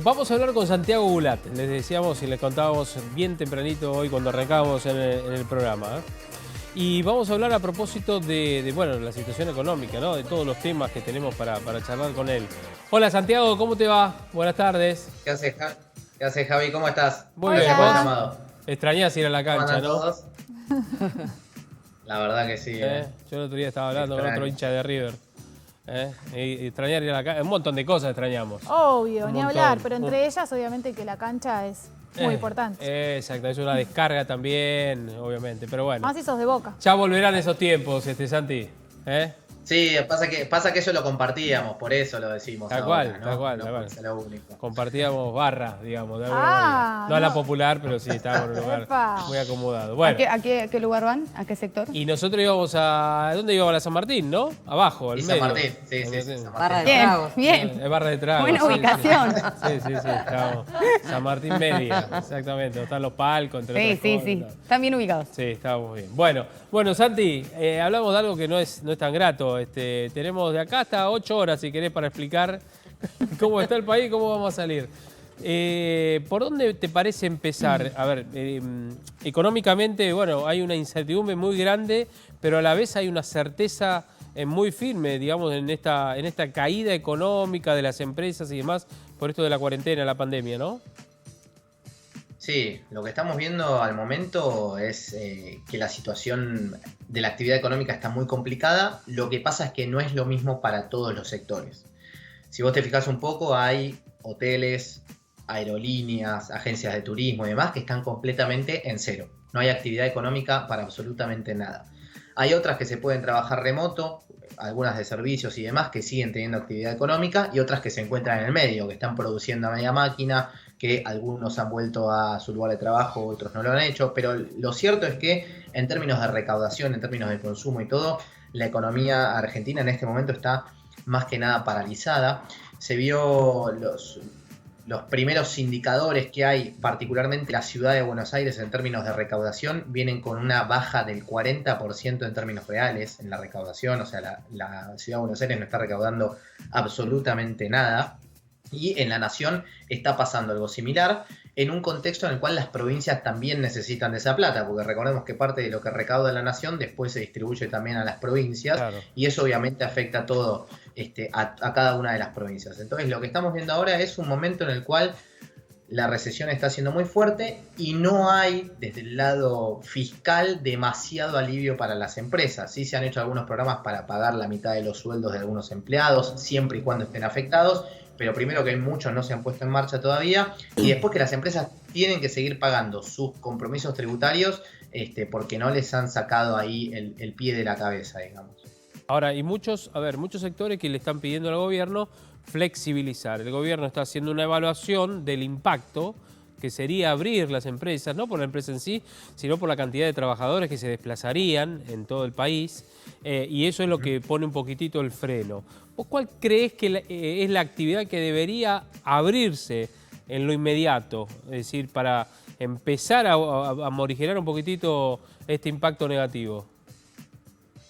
Vamos a hablar con Santiago Gulat. Les decíamos y les contábamos bien tempranito hoy cuando arrancábamos en el programa. Y vamos a hablar a propósito de la situación económica, ¿no? De todos los temas que tenemos para charlar con él. Hola Santiago, ¿cómo te va? Buenas tardes. ¿Qué haces, Javi? ¿Cómo estás? Muy bien, ¿vos? Extrañás ir a la cancha, ¿no? Todos? La verdad que sí. Yo el otro día estaba hablando con otro hincha de River. Y extrañar ir a la cancha, un montón de cosas extrañamos. Obvio, ni hablar, pero entre ellas obviamente que la cancha es muy importante. Exacto, es una descarga también, obviamente, pero bueno. Más si sos de Boca. Ya volverán esos tiempos, Santi. Sí, pasa que eso lo compartíamos, por eso lo decimos. Tal ahora, cual, ¿no? tal cual. Es lo único. Compartíamos barra, digamos, de alguna manera. No a la popular, pero sí, estábamos en un lugar muy acomodado. Bueno. ¿A qué lugar van? ¿A qué sector? Y nosotros íbamos a... ¿Dónde íbamos? A San Martín, ¿no? Abajo, al medio. San Martín, sí. San Martín. Barra de tragos. Bien. Es barra de tragos. Buena ubicación. Sí, estábamos. San Martín Media, exactamente. Donde están los palcos, entre otras cosas. Sí. Están bien ubicados. Sí, estábamos bien. Bueno, Santi, hablamos de algo que no es tan grato. Tenemos de acá hasta 8 horas, si querés, para explicar cómo está el país y cómo vamos a salir. ¿Por dónde te parece empezar? A ver, económicamente, hay una incertidumbre muy grande, pero a la vez hay una certeza muy firme, digamos, en esta caída económica de las empresas y demás, por esto de la cuarentena, la pandemia, ¿no? Sí, lo que estamos viendo al momento es que la situación de la actividad económica está muy complicada. Lo que pasa es que no es lo mismo para todos los sectores. Si vos te fijas un poco, hay hoteles, aerolíneas, agencias de turismo y demás que están completamente en cero. No hay actividad económica para absolutamente nada. Hay otras que se pueden trabajar remoto, algunas de servicios y demás que siguen teniendo actividad económica, y otras que se encuentran en el medio, que están produciendo a media máquina, que algunos han vuelto a su lugar de trabajo, otros no lo han hecho, pero lo cierto es que en términos de recaudación, en términos de consumo y todo, la economía argentina en este momento está más que nada paralizada. Se vio los primeros indicadores que hay, particularmente en la ciudad de Buenos Aires en términos de recaudación, vienen con una baja del 40% en términos reales en la recaudación. O sea, la ciudad de Buenos Aires no está recaudando absolutamente nada. Y en la nación está pasando algo similar, en un contexto en el cual las provincias también necesitan de esa plata, porque recordemos que parte de lo que recauda la nación después se distribuye también a las provincias, claro. Y eso obviamente afecta a todo, a cada una de las provincias. Entonces lo que estamos viendo ahora es un momento en el cual la recesión está siendo muy fuerte y no hay desde el lado fiscal demasiado alivio para las empresas. Sí se han hecho algunos programas para pagar la mitad de los sueldos de algunos empleados, siempre y cuando estén afectados, pero primero que muchos no se han puesto en marcha todavía, y después que las empresas tienen que seguir pagando sus compromisos tributarios porque no les han sacado ahí el pie de la cabeza, digamos. Ahora, hay muchos sectores que le están pidiendo al gobierno flexibilizar. El gobierno está haciendo una evaluación del impacto que sería abrir las empresas, no por la empresa en sí, sino por la cantidad de trabajadores que se desplazarían en todo el país, y eso es lo que pone un poquitito el freno. ¿Vos cuál crees que es la actividad que debería abrirse en lo inmediato? Es decir, para empezar a morigerar un poquitito este impacto negativo.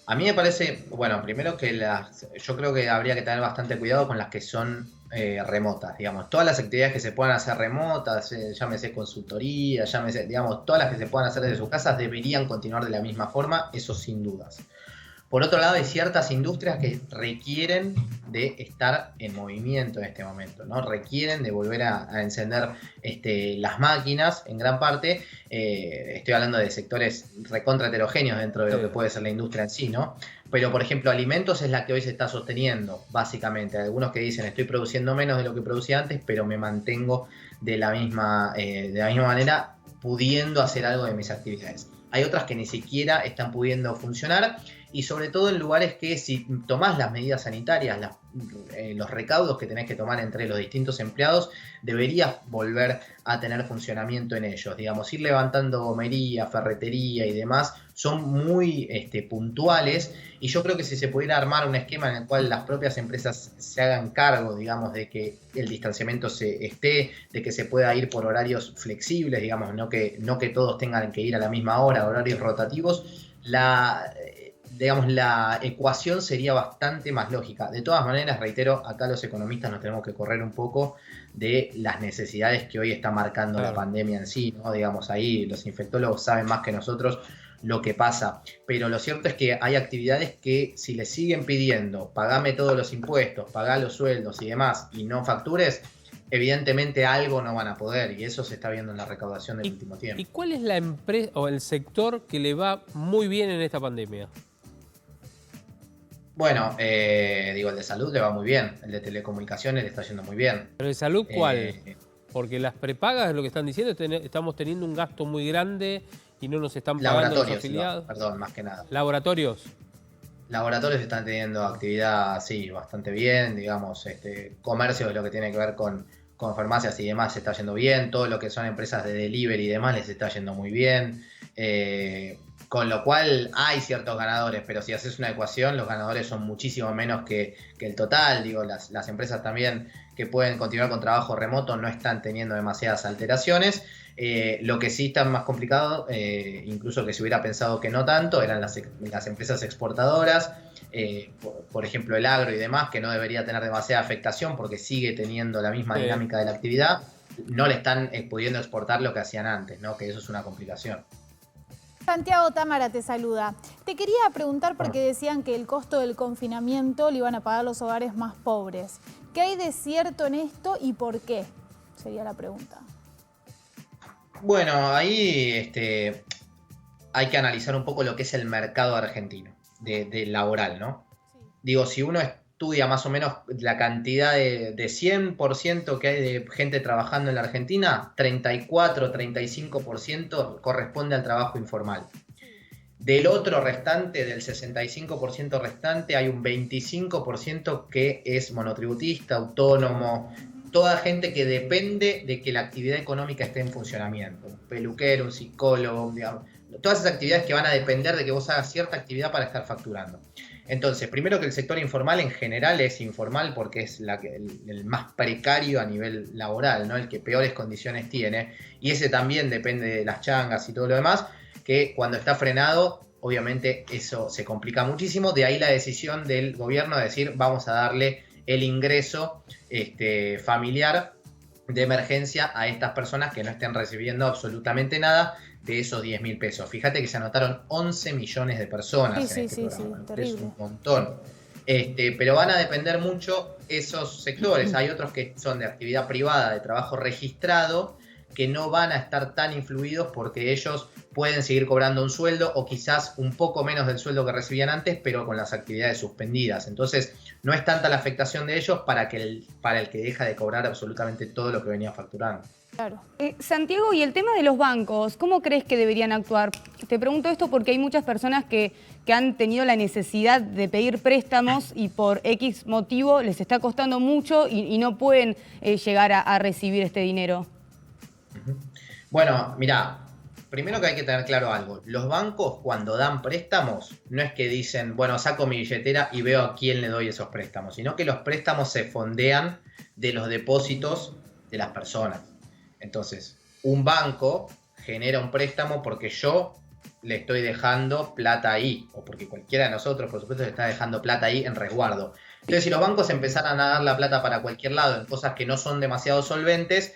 A mí me parece, primero que yo creo que habría que tener bastante cuidado con las que son remotas, digamos. Todas las actividades que se puedan hacer remotas, llámese consultoría, llámese, digamos, todas las que se puedan hacer desde sus casas deberían continuar de la misma forma, eso sin dudas. Por otro lado, hay ciertas industrias que requieren de estar en movimiento en este momento, ¿no? Requieren de volver a encender las máquinas en gran parte. Estoy hablando de sectores recontra heterogéneos dentro de lo que puede ser la industria en sí, ¿no? Pero, por ejemplo, alimentos es la que hoy se está sosteniendo, básicamente. Hay algunos que dicen, estoy produciendo menos de lo que producía antes, pero me mantengo de la misma manera, pudiendo hacer algo de mis actividades. Hay otras que ni siquiera están pudiendo funcionar, y sobre todo en lugares que si tomás las medidas sanitarias, los recaudos que tenés que tomar entre los distintos empleados, deberías volver a tener funcionamiento en ellos. Digamos, ir levantando gomería, ferretería y demás son muy puntuales, y yo creo que si se pudiera armar un esquema en el cual las propias empresas se hagan cargo, digamos, de que el distanciamiento de que se pueda ir por horarios flexibles, digamos, no que todos tengan que ir a la misma hora, horarios rotativos, digamos, la ecuación sería bastante más lógica. De todas maneras, reitero, acá los economistas nos tenemos que correr un poco de las necesidades que hoy está marcando la pandemia en sí, ¿no? Digamos, ahí los infectólogos saben más que nosotros lo que pasa. Pero lo cierto es que hay actividades que si le siguen pidiendo, pagame todos los impuestos, pagá los sueldos y demás, y no factures, evidentemente algo no van a poder, y eso se está viendo en la recaudación del último tiempo. ¿Y cuál es la empresa o el sector que le va muy bien en esta pandemia? Bueno, digo, el de salud le va muy bien, el de telecomunicaciones le está yendo muy bien. ¿Pero de salud cuál? Porque las prepagas, lo que están diciendo, estamos teniendo un gasto muy grande y no nos están pagando los afiliados. Perdón, más que nada. ¿Laboratorios? Laboratorios están teniendo actividad, sí, bastante bien, digamos, comercio es lo que tiene que ver con farmacias y demás se está yendo bien, todo lo que son empresas de delivery y demás les está yendo muy bien, con lo cual hay ciertos ganadores, pero si haces una ecuación, los ganadores son muchísimo menos que el total, digo, las empresas también que pueden continuar con trabajo remoto no están teniendo demasiadas alteraciones. Lo que sí está más complicado, incluso que se hubiera pensado que no tanto, eran las empresas exportadoras, por ejemplo el agro y demás, que no debería tener demasiada afectación porque sigue teniendo la misma dinámica de la actividad, no le están pudiendo exportar lo que hacían antes, ¿no? Que eso es una complicación. Santiago Támara te saluda. Te quería preguntar porque decían que el costo del confinamiento lo iban a pagar los hogares más pobres. ¿Qué hay de cierto en esto y por qué? Sería la pregunta. Bueno, ahí hay que analizar un poco lo que es el mercado argentino, de laboral, ¿no? Sí. Digo, si uno estudia más o menos la cantidad de 100% que hay de gente trabajando en la Argentina, 34-35% corresponde al trabajo informal. Del otro restante, del 65% restante, hay un 25% que es monotributista, autónomo, toda gente que depende de que la actividad económica esté en funcionamiento. Un peluquero, un psicólogo, digamos, todas esas actividades que van a depender de que vos hagas cierta actividad para estar facturando. Entonces, primero que el sector informal en general es informal porque es el más precario a nivel laboral, ¿no? El que peores condiciones tiene, y ese también depende de las changas y todo lo demás, que cuando está frenado, obviamente eso se complica muchísimo, de ahí la decisión del gobierno de decir vamos a darle el ingreso familiar de emergencia a estas personas que no estén recibiendo absolutamente nada de esos 10.000 pesos. Fíjate que se anotaron 11 millones de personas en este programa. Es un montón. Pero van a depender mucho esos sectores. Hay otros que son de actividad privada, de trabajo registrado, que no van a estar tan influidos porque ellos pueden seguir cobrando un sueldo o quizás un poco menos del sueldo que recibían antes, pero con las actividades suspendidas. Entonces, no es tanta la afectación de ellos para el que deja de cobrar absolutamente todo lo que venía facturando. Claro. Santiago, y el tema de los bancos, ¿cómo crees que deberían actuar? Te pregunto esto porque hay muchas personas que han tenido la necesidad de pedir préstamos y por X motivo les está costando mucho y no pueden llegar a recibir este dinero. Bueno, mirá, primero que hay que tener claro algo. Los bancos cuando dan préstamos no es que dicen, bueno, saco mi billetera y veo a quién le doy esos préstamos, sino que los préstamos se fondean de los depósitos de las personas. Entonces, un banco genera un préstamo porque yo le estoy dejando plata ahí, o porque cualquiera de nosotros, por supuesto, le está dejando plata ahí en resguardo. Entonces, si los bancos empezaran a dar la plata para cualquier lado en cosas que no son demasiado solventes,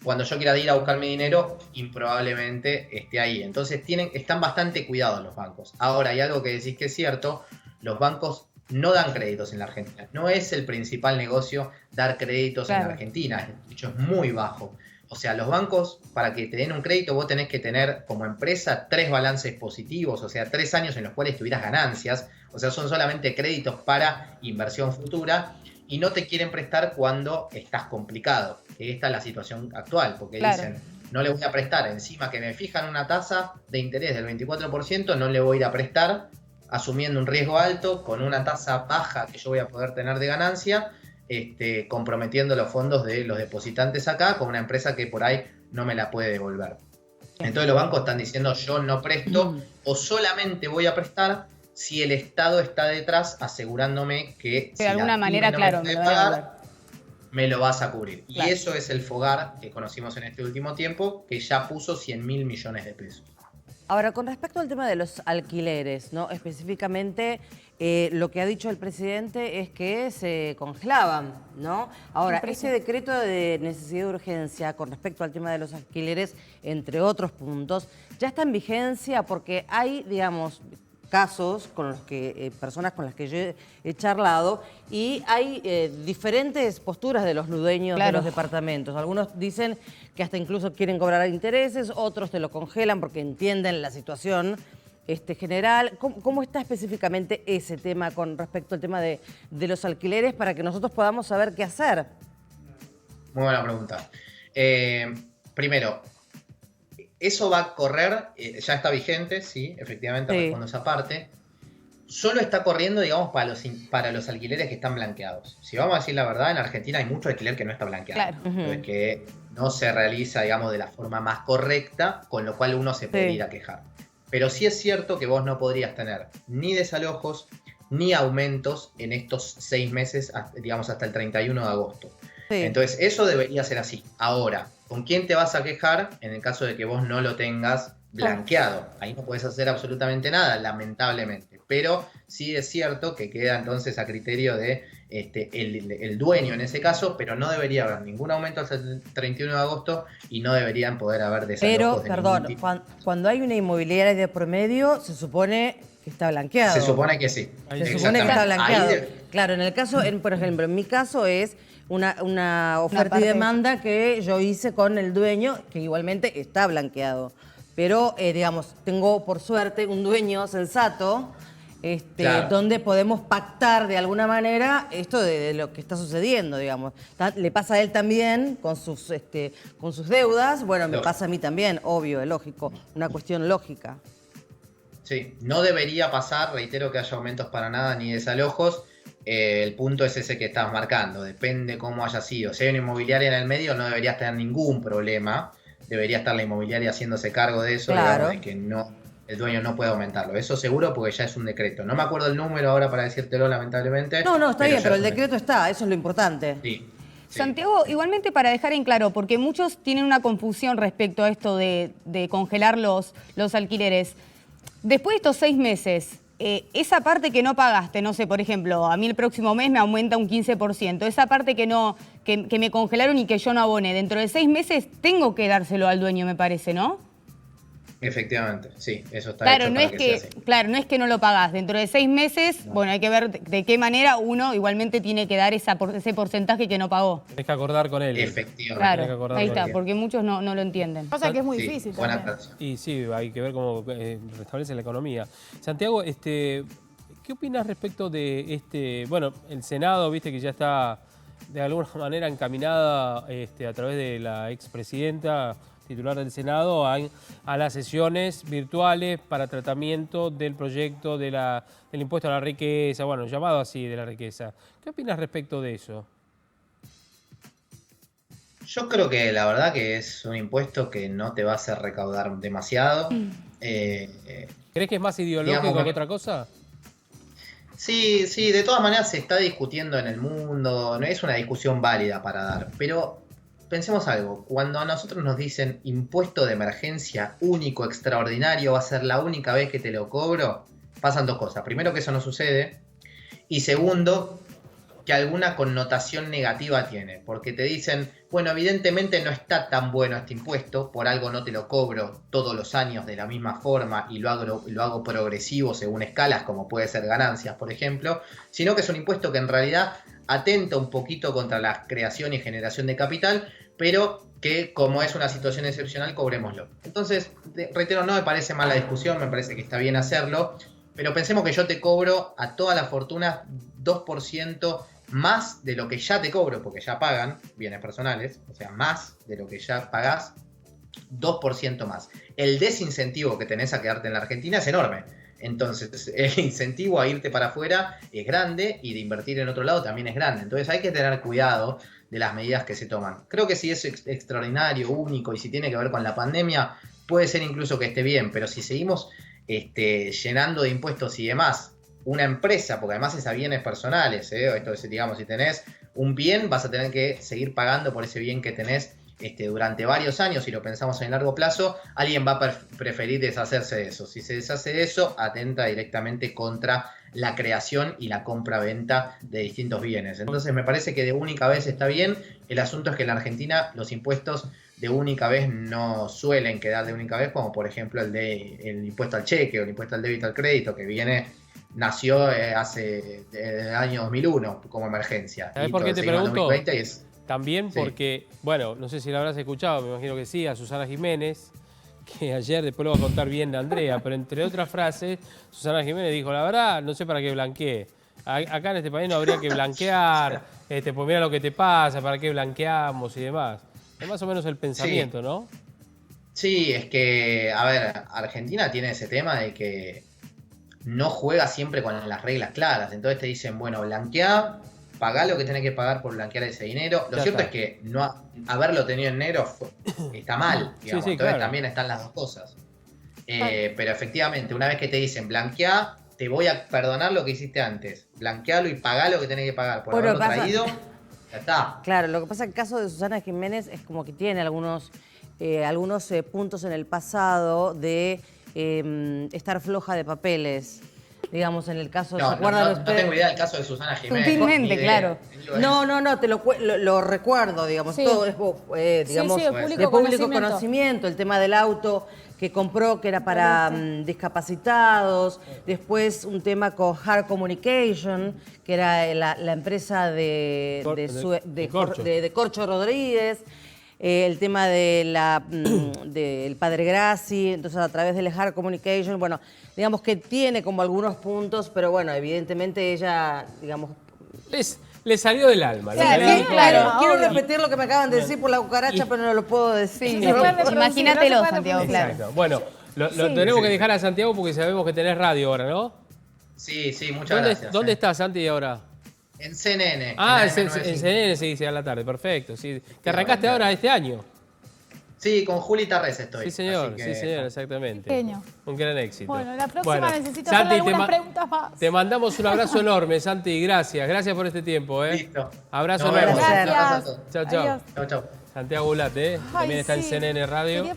cuando yo quiera ir a buscar mi dinero, improbablemente esté ahí. Entonces, están bastante cuidados los bancos. Ahora, hay algo que decís que es cierto, los bancos no dan créditos en la Argentina. No es el principal negocio dar créditos en la Argentina, de hecho es muy bajo. O sea, los bancos, para que te den un crédito, vos tenés que tener como empresa 3 balances positivos, o sea, 3 años en los cuales tuvieras ganancias. O sea, son solamente créditos para inversión futura y no te quieren prestar cuando estás complicado. Que esta es la situación actual, porque dicen, no le voy a prestar, encima que me fijan una tasa de interés del 24%, no le voy a ir a prestar, asumiendo un riesgo alto, con una tasa baja que yo voy a poder tener de ganancia, comprometiendo los fondos de los depositantes acá con una empresa que por ahí no me la puede devolver. Entonces los bancos están diciendo yo no presto o solamente voy a prestar si el Estado está detrás asegurándome que de alguna manera, claro, me lo vas a cubrir. Claro. Y eso es el FOGAR que conocimos en este último tiempo, que ya puso 100.000 millones de pesos. Ahora, con respecto al tema de los alquileres, ¿no? Específicamente, lo que ha dicho el presidente es que se congelaban, ¿no? Ahora, ese decreto de necesidad de urgencia con respecto al tema de los alquileres, entre otros puntos, ya está en vigencia porque hay, digamos, casos con los que personas con las que yo he charlado y hay diferentes posturas de los dueños de los departamentos. Algunos dicen que hasta incluso quieren cobrar intereses, otros te lo congelan porque entienden la situación general. ¿Cómo está específicamente ese tema con respecto al tema de los alquileres para que nosotros podamos saber qué hacer? Muy buena pregunta. Primero, eso va a correr, ya está vigente, sí, efectivamente, respondo esa parte. Solo está corriendo, digamos, para los alquileres que están blanqueados. Si vamos a decir la verdad, en Argentina hay mucho alquiler que no está blanqueado. Claro. Que no se realiza, digamos, de la forma más correcta, con lo cual uno se puede ir a quejar. Pero sí es cierto que vos no podrías tener ni desalojos ni aumentos en estos 6 meses, digamos, hasta el 31 de agosto. Entonces, eso debería ser así. Ahora, ¿con quién te vas a quejar en el caso de que vos no lo tengas blanqueado? Ahí no puedes hacer absolutamente nada, lamentablemente. Pero sí es cierto que queda entonces a criterio de el dueño en ese caso, pero no debería haber ningún aumento hasta el 31 de agosto y no deberían poder haber desalojos. Pero, perdón, cuando hay una inmobiliaria de promedio, se supone que está blanqueado. Se supone que sí. Se supone que está blanqueado. Claro, en el caso, por ejemplo, en mi caso es una oferta y demanda que yo hice con el dueño, que igualmente está blanqueado. Pero, digamos, tengo por suerte un dueño sensato, donde podemos pactar de alguna manera esto de lo que está sucediendo, digamos. Le pasa a él también con sus deudas, bueno, me pasa a mí también, obvio, es lógico, una cuestión lógica. Sí, no debería pasar, reitero, que haya aumentos para nada ni desalojos. El punto es ese que estás marcando, depende cómo haya sido. Si hay una inmobiliaria en el medio, no deberías tener ningún problema. Debería estar la inmobiliaria haciéndose cargo de eso, digamos, de que el dueño no puede aumentarlo. Eso seguro, porque ya es un decreto. No me acuerdo el número ahora para decírtelo, lamentablemente. No, está bien, pero el decreto está, eso es lo importante. Sí. Santiago, igualmente para dejar en claro, porque muchos tienen una confusión respecto a esto de congelar los alquileres. Después de estos 6 meses, esa parte que no pagaste, no sé, por ejemplo, a mí el próximo mes me aumenta un 15%, esa parte que me congelaron y que yo no aboné, dentro de 6 meses tengo que dárselo al dueño, me parece, ¿no? Efectivamente, sí, eso está claro, hecho no es que, claro, no es que no lo pagás. Dentro de 6 meses, bueno, hay que ver de qué manera uno igualmente tiene que dar ese porcentaje que no pagó. Tienes que acordar con él. Efectivamente. Claro, ahí está, porque muchos no lo entienden. Cosa que es muy difícil también. Y sí, hay que ver cómo restablece la economía. Santiago, ¿qué opinas respecto de bueno, el Senado, viste que ya está de alguna manera encaminada a través de la expresidenta titular del Senado a las sesiones virtuales para tratamiento del proyecto del impuesto a la riqueza, bueno, llamado así de la riqueza? ¿Qué opinas respecto de eso? Yo creo que la verdad que es un impuesto que no te va a hacer recaudar demasiado. ¿Crees que es más ideológico que otra cosa? Sí, de todas maneras se está discutiendo en el mundo, no es una discusión válida para dar, pero pensemos algo, cuando a nosotros nos dicen impuesto de emergencia único, extraordinario, va a ser la única vez que te lo cobro, pasan 2 cosas. Primero, que eso no sucede, y segundo, que alguna connotación negativa tiene, porque te dicen, bueno, evidentemente no está tan bueno este impuesto, por algo no te lo cobro todos los años de la misma forma y lo hago progresivo según escalas, como puede ser ganancias, por ejemplo, sino que es un impuesto que en realidad atenta un poquito contra la creación y generación de capital, pero que como es una situación excepcional, cobrémoslo. Entonces, reitero, no me parece mala discusión, me parece que está bien hacerlo, pero pensemos que yo te cobro a toda la fortuna 2% más de lo que ya te cobro, porque ya pagan bienes personales, o sea, más de lo que ya pagás, 2% más. El desincentivo que tenés a quedarte en la Argentina es enorme. Entonces, el incentivo a irte para afuera es grande y de invertir en otro lado también es grande. Entonces, hay que tener cuidado de las medidas que se toman. Creo que si es extraordinario, único y si tiene que ver con la pandemia, puede ser incluso que esté bien, pero si seguimos llenando de impuestos y demás una empresa, porque además es a bienes personales, esto es, digamos, si tenés un bien, vas a tener que seguir pagando por ese bien que tenés durante varios años, si lo pensamos en largo plazo, alguien va a preferir deshacerse de eso. Si se deshace de eso, atenta directamente contra la creación y la compra-venta de distintos bienes. Entonces me parece que de única vez está bien. El asunto es que en la Argentina los impuestos de única vez no suelen quedar de única vez, como por ejemplo el impuesto al cheque o el impuesto al débito al crédito, que nació hace el año 2001 como emergencia. ¿Sabés Y por qué te seguimos en pregunto? 2020 y es... También Sí. porque, bueno, no sé si la habrás escuchado, me imagino que sí, a Susana Jiménez, que ayer, después lo va a contar bien Andrea, pero entre otras frases, Susana Jiménez dijo, la verdad, no sé para qué blanqueé. Acá en este país no habría que blanquear, pues mira lo que te pasa, para qué blanqueamos y demás. Es más o menos el pensamiento, ¿no? Sí, es que, a ver, Argentina tiene ese tema de que no juega siempre con las reglas claras. Entonces te dicen, bueno, blanqueá, pagá lo que tenés que pagar por blanquear ese dinero. Lo Ya cierto está. es que no haberlo tenido en negro está mal, digamos. Sí, Entonces claro. también están las dos cosas. Pero efectivamente, una vez que te dicen blanqueá, te voy a perdonar lo que hiciste antes. Blanquealo y pagá lo que tenés que pagar por Bueno, haberlo pasa- traído. Ya está. Claro, lo que pasa en el caso de Susana Jiménez es como que tiene algunos puntos en el pasado de estar floja de papeles. Digamos, en el caso de... No, ¿se acuerdan no ustedes? tengo idea del caso de Susana Jiménez. Sutilmente, Ni idea. claro. No, lo recuerdo, digamos, Sí. todo es, digamos, sí, de público de público conocimiento. conocimiento, el tema del auto que compró que era para discapacitados, después un tema con Hard Communication, que era la empresa de Corcho. Corcho Rodríguez, el tema de del Padre Grassi, entonces a través del Hard Communication, bueno, digamos que tiene como algunos puntos, pero bueno, evidentemente ella, digamos... Le salió del alma. Claro, lo que le dijo. claro. Quiero obvio. repetir lo que me acaban de decir por la cucaracha, pero no lo puedo decir. Sí, No se puede reproducir, imagínatelo, no se puede Santiago, reproducir. claro. Exacto. Bueno, lo tenemos que dejar a Santiago porque sabemos que tenés radio ahora, ¿no? Sí, muchas gracias. ¿Dónde estás, Santi, ahora? En CNN. Ah, en AM955. CNN se dice a la tarde, perfecto. Sí. Que arrancaste ahora este año. Sí, con Juli Tarrés estoy. Sí, señor, así que- sí, señor, exactamente. Genio. Un gran éxito. Bueno, la próxima necesito hacerle Santi, algunas preguntas más. te mandamos un abrazo enorme, Santi, gracias. Gracias por este tiempo, ¿eh? Listo. Abrazo Nos vemos. enorme. Gracias. Un abrazo a todos. Chao, chao. Adiós. Chau, chau. Santiago Gulat, ¿eh? Ay, También está en sí. CNN Radio. Quería